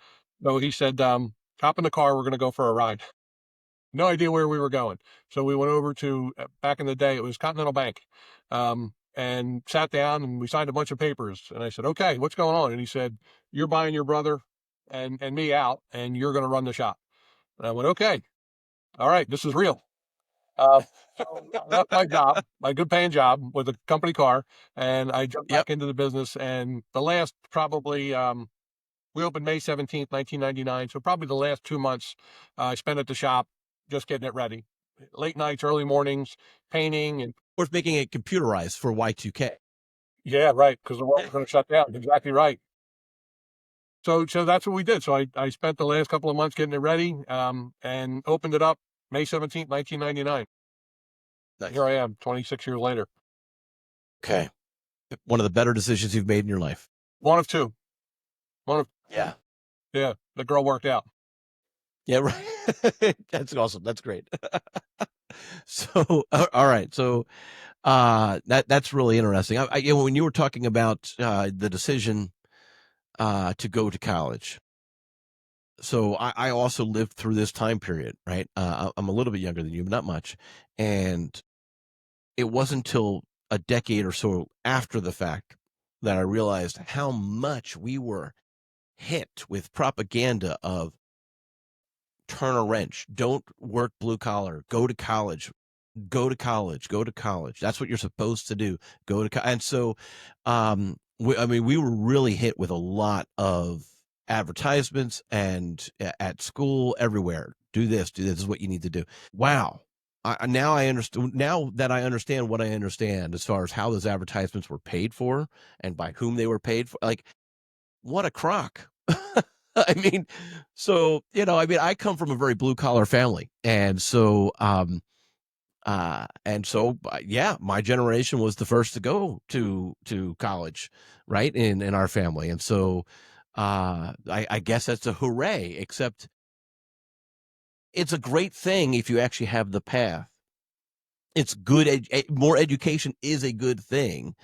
So he said, hop in the car, we're going to go for a ride. No idea where we were going. So we went over to, back in the day, it was Continental Bank, and sat down and we signed a bunch of papers. And I said, okay, what's going on? And he said, you're buying your brother and me out and you're going to run the shop. And I went, okay, all right, this is real. So I left my job, my good paying job with a company car, and I jumped Yep. back into the business. And the last probably, we opened May 17th, 1999. So probably the last 2 months I spent at the shop just getting it ready. Late nights, early mornings, painting. And Of course, making it computerized for Y2K. yeah, right, because the world was going to shut down. Exactly right. So that's what we did. So I spent the last couple of months getting it ready, and opened it up May 17th, 1999. Nice. Here I am, 26 years later. Okay. One of the better decisions you've made in your life. One of two. Yeah. Yeah, the girl worked out. Yeah, right. That's awesome. That's great. So, all right. So, that's really interesting. When you were talking about the decision to go to college, so I also lived through this time period, right? I'm a little bit younger than you, but not much, and it wasn't until a decade or so after the fact that I realized how much we were hit with propaganda of turn a wrench, don't work blue collar, go to college, go to college, go to college. That's what you're supposed to do. Go to and so, we were really hit with a lot of advertisements and at school, everywhere. Do this. Do this. This is what you need to do. Wow. Now I understand. Now that I understand what I understand as far as how those advertisements were paid for and by whom they were paid for, like what a crock. I mean, so I come from a very blue collar family, and so yeah, my generation was the first to go to college, right, in our family. And so I guess that's a hooray, except it's a great thing if you actually have the path. It's good. More education is a good thing,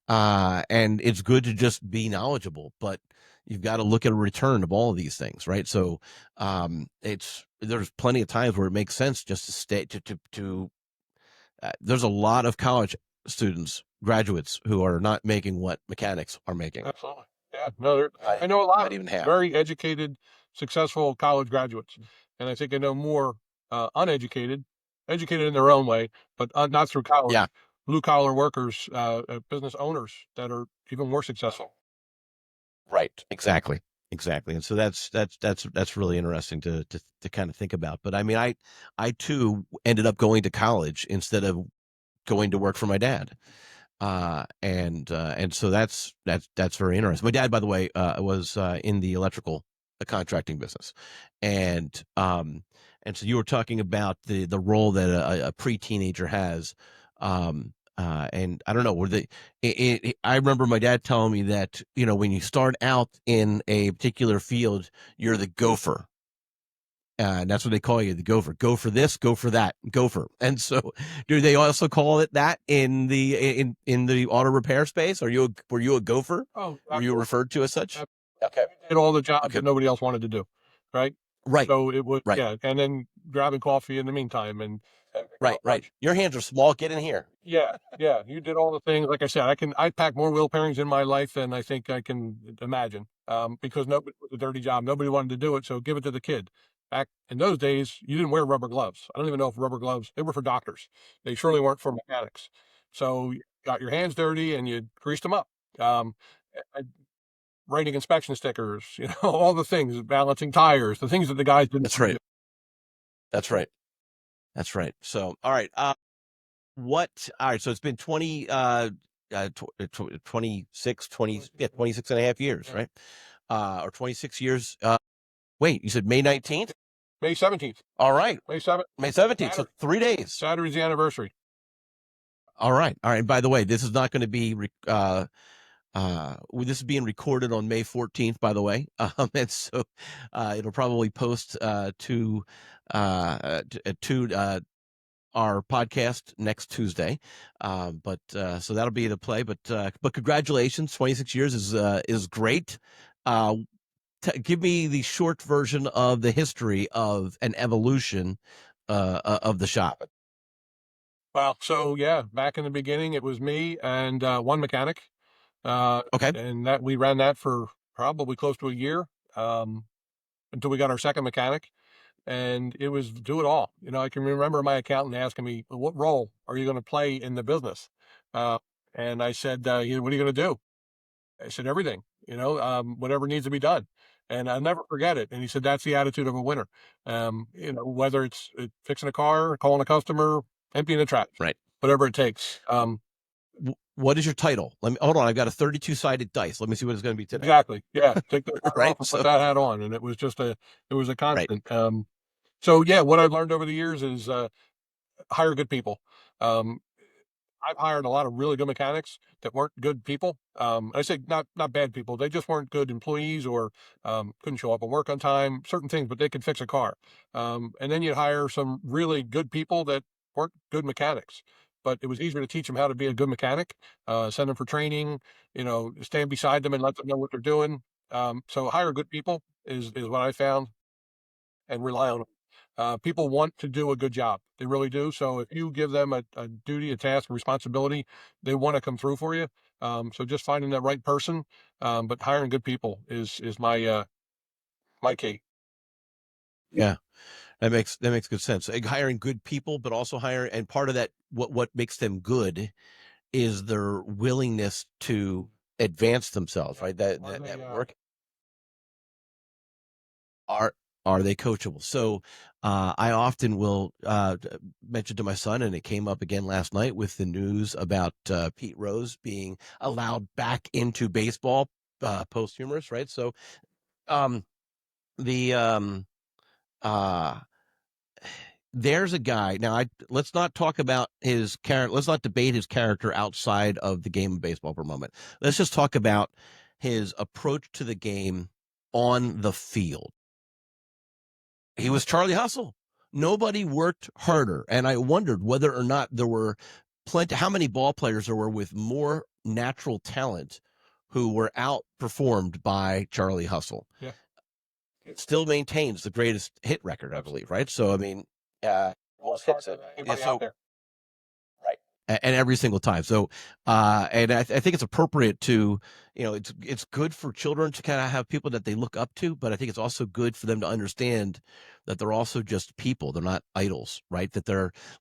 and it's good to just be knowledgeable, but you've got to look at a return of all of these things, right? So there's plenty of times where it makes sense just to stay to there's a lot of college students, graduates who are not making what mechanics are making. Absolutely. Yeah. No, I know a lot Not of even half. very educated, successful college graduates. And I think I know more uneducated, educated in their own way, but not through college, Yeah, blue collar workers, business owners that are even more successful. right. Exactly. And so that's really interesting to kind of think about. But I mean, I too ended up going to college instead of going to work for my dad. And so that's very interesting. My dad, by the way, was in the electrical contracting business, and so you were talking about the role that a pre-teenager has, and I don't know, I remember my dad telling me that when you start out in a particular field, you're the gopher. And that's what they call you, the gopher. Go for this, go for that, gopher. And so, do they also call it that in the auto repair space? Were you a gopher? Oh, Were you referred to as such? Okay. did all the jobs Okay. that nobody else wanted to do. Right. Right. So it was, Right. yeah. And then grabbing coffee in the meantime and Right. Your hands are small. Get in here. yeah, yeah. You did all the things. Like I said, I packed more wheel pairings in my life than I think I can imagine. Because nobody it was a dirty job. Nobody wanted to do it. So give it to the kid. Back in those days, you didn't wear rubber gloves. I don't even know if rubber gloves, they were for doctors. They surely weren't for mechanics. So you got your hands dirty and you greased them up. I, writing inspection stickers, all the things, balancing tires, the things that the guys didn't That's want to right. do. That's right. That's right. So, all right. All right. So it's been 26 and a half years, right? Or 26 years. Wait, you said May 19th? May 17th. All right. May 7th. May 17th. So Saturday. 3 days. Saturday's the anniversary. All right. All right. And by the way, this is not going to be this is being recorded on May 14th, by the way. And so it'll probably post to our podcast next Tuesday. But so that'll be the play. But congratulations, 26 years is great. Give me the short version of the history of an evolution of the shop. Well, so yeah, back in the beginning, it was me and one mechanic. Okay. And that we ran that for probably close to a year until we got our second mechanic. And it was do it all. I can remember my accountant asking me, "What role are you going to play in the business?" And I said, "What are you going to do?" I said, "Everything. Whatever needs to be done." And I'll never forget it. And he said, "That's the attitude of a winner. Whether it's fixing a car, calling a customer, emptying the trash, Right. whatever it takes." What is your title? Hold on. I've got a 32-sided dice. Let me see what it's going to be today. Exactly. Yeah. Take the hat right. off and put that hat on. And it was a constant. Right. So yeah, what I've learned over the years is hire good people. I've hired a lot of really good mechanics that weren't good people. I say not bad people. They just weren't good employees or couldn't show up and work on time, certain things, but they could fix a car. And then you hire some really good people that weren't good mechanics. But it was easier to teach them how to be a good mechanic, send them for training, stand beside them and let them know what they're doing. So hire good people is what I found, and rely on them. People want to do a good job. They really do. So if you give them a duty, a task, a responsibility, they want to come through for you. So just finding that right person, but hiring good people is my key. Yeah, that makes good sense. Hiring good people, but also hiring, and part of that, what makes them good is their willingness to advance themselves, right? That work. Are they coachable? So I often will mention to my son, and it came up again last night with the news about Pete Rose being allowed back into baseball posthumous, right? So the there's a guy now. Let's not talk about his character. Let's not debate his character outside of the game of baseball for a moment. Let's just talk about his approach to the game on the field. He was Charlie Hustle. Nobody worked harder. And I wondered whether or not there were how many ball players there were with more natural talent who were outperformed by Charlie Hustle. Yeah. It still maintains the greatest hit record, I believe, right? So, I mean, most hits out there. Right. And every single time. So, and I think it's appropriate to, it's good for children to kind of have people that they look up to, but I think it's also good for them to understand that they're also just people. They're not idols, right?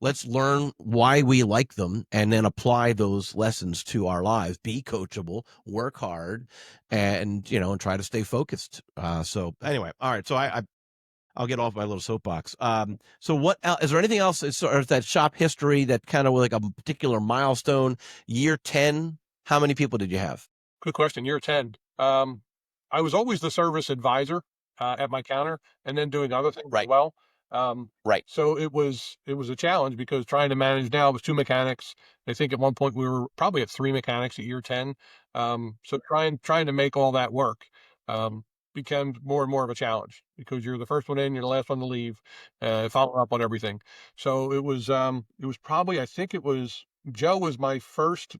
Let's learn why we like them and then apply those lessons to our lives. Be coachable, work hard, and, and try to stay focused. So anyway, all right. So I'll get off my little soapbox. So what else, is there anything else? Is that shop history that kind of like a particular milestone? Year 10, how many people did you have? Good question. Year 10. I was always the service advisor at my counter, and then doing other things as well. Right. So it was a challenge because trying to manage now with two mechanics. I think at one point we were probably at 3 mechanics at year 10. So trying to make all that work becomes more and more of a challenge because you're the first one in, you're the last one to leave, follow up on everything. So it was probably, I think it was Joe was my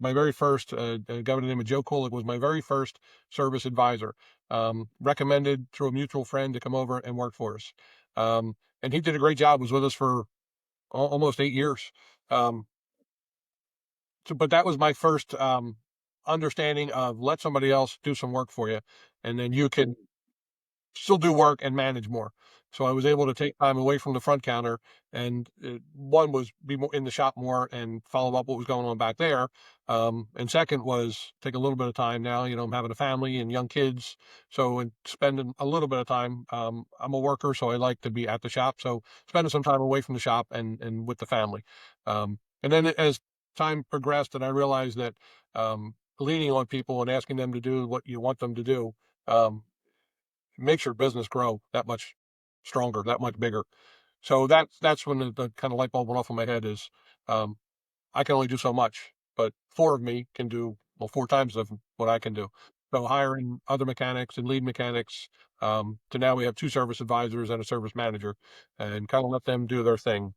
very first, a guy by the name of Joe Kulik was my very first service advisor, recommended through a mutual friend to come over and work for us. And he did a great job, was with us for almost 8 years. But that was my first understanding of let somebody else do some work for you, and then you can still do work and manage more. So I was able to take time away from the front counter, and one was be more in the shop more and follow up what was going on back there. And second was take a little bit of time now, I'm having a family and young kids. So and spending a little bit of time, I'm a worker, so I like to be at the shop. So spending some time away from the shop and with the family. And then as time progressed and I realized that leaning on people and asking them to do what you want them to do, makes your business grow that much stronger, that much bigger. So that's when the kind of light bulb went off in my head is, I can only do so much, but four of me can do, well, four times of what I can do. So hiring other mechanics and lead mechanics, to now we have two service advisors and a service manager, and kind of let them do their thing.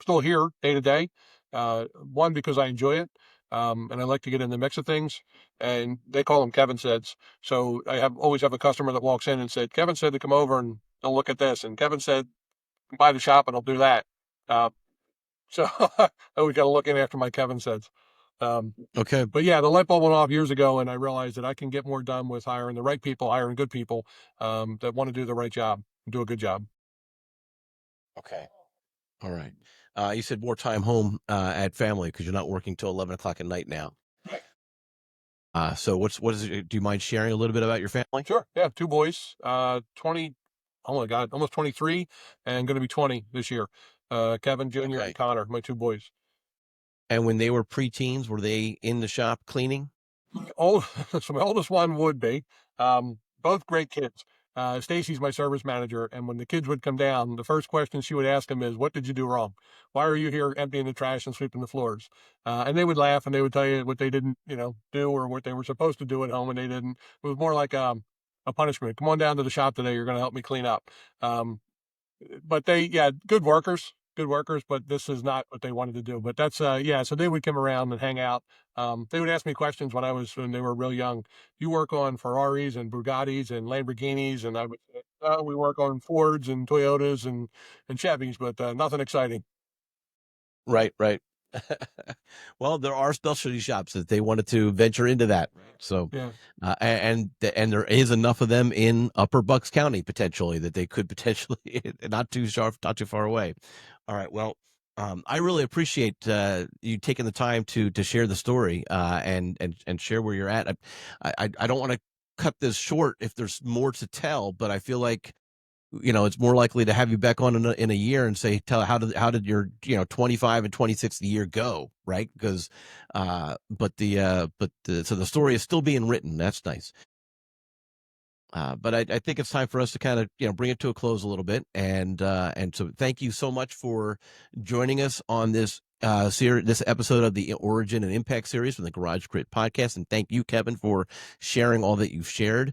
Still here day to day. One, because I enjoy it, and I like to get in the mix of things. And they call them Kevin says. So I always have a customer that walks in and said, Kevin said to come over and they'll look at this, and Kevin said buy the shop and I'll do that. Uh, so I always got to look in after my Kevin says. Okay. But yeah, the light bulb went off years ago, and I realized that I can get more done with hiring the right people, hiring good people, that want to do the right job, do a good job. Okay. All right. You said more time home at family because you're not working till 11 o'clock at night now. So what is it? Do you mind sharing a little bit about your family? Sure. Yeah, two boys, 20, oh my God, almost 23, and going to be 20 this year. Kevin Jr. Okay. and Connor, my two boys. And when they were preteens, were they in the shop cleaning? Old, so my oldest one would be, both great kids. Stacy's my service manager, and when the kids would come down, the first question she would ask them is, "What did you do wrong? Why are you here emptying the trash and sweeping the floors?" And they would laugh and they would tell you what they didn't, do or what they were supposed to do at home, and they didn't. It was more like a punishment. Come on down to the shop today. You're going to help me clean up. But yeah, good workers, but this is not what they wanted to do. But that's, yeah, so they would come around and hang out. They would ask me questions when they were real young. You work on Ferraris and Bugattis and Lamborghinis, and I would say, we work on Fords and Toyotas and Chevys, but nothing exciting. Right, right. Well, there are specialty shops that they wanted to venture into that. So, Yeah. and there is enough of them in Upper Bucks County potentially that they could potentially not too far away. All right. Well, I really appreciate you taking the time to share the story and share where you're at. I don't want to cut this short if there's more to tell, but I feel like it's more likely to have you back on in a year and say, tell how did your 25 and 26th year go, right? Because but so the story is still being written. That's nice. But I think it's time for us to kind of bring it to a close a little bit, and so thank you so much for joining us on this this episode of the Origin and Impact series from the Garage Grit podcast, and thank you, Kevin, for sharing all that you've shared.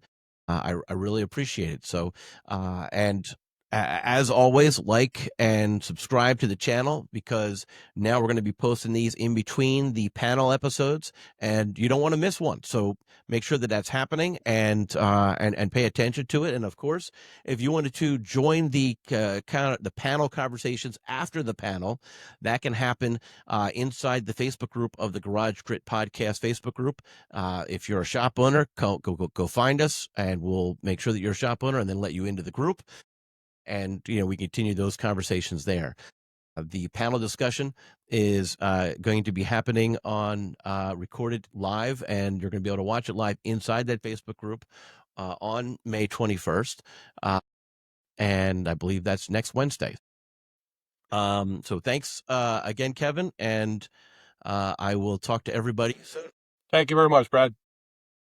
I really appreciate it. So, and as always, like and subscribe to the channel because now we're going to be posting these in between the panel episodes, and you don't want to miss one. So make sure that that's happening and pay attention to it. And of course, if you wanted to join the panel conversations after the panel, that can happen inside the Facebook group of the Garage Grit Podcast Facebook group. If you're a shop owner, go find us, and we'll make sure that you're a shop owner, and then let you into the group. And we continue those conversations there. The panel discussion is going to be happening on recorded live, and you're going to be able to watch it live inside that Facebook group on May 21st. And I believe that's next Wednesday. So thanks again, Kevin, and I will talk to everybody soon. Thank you very much, Brad.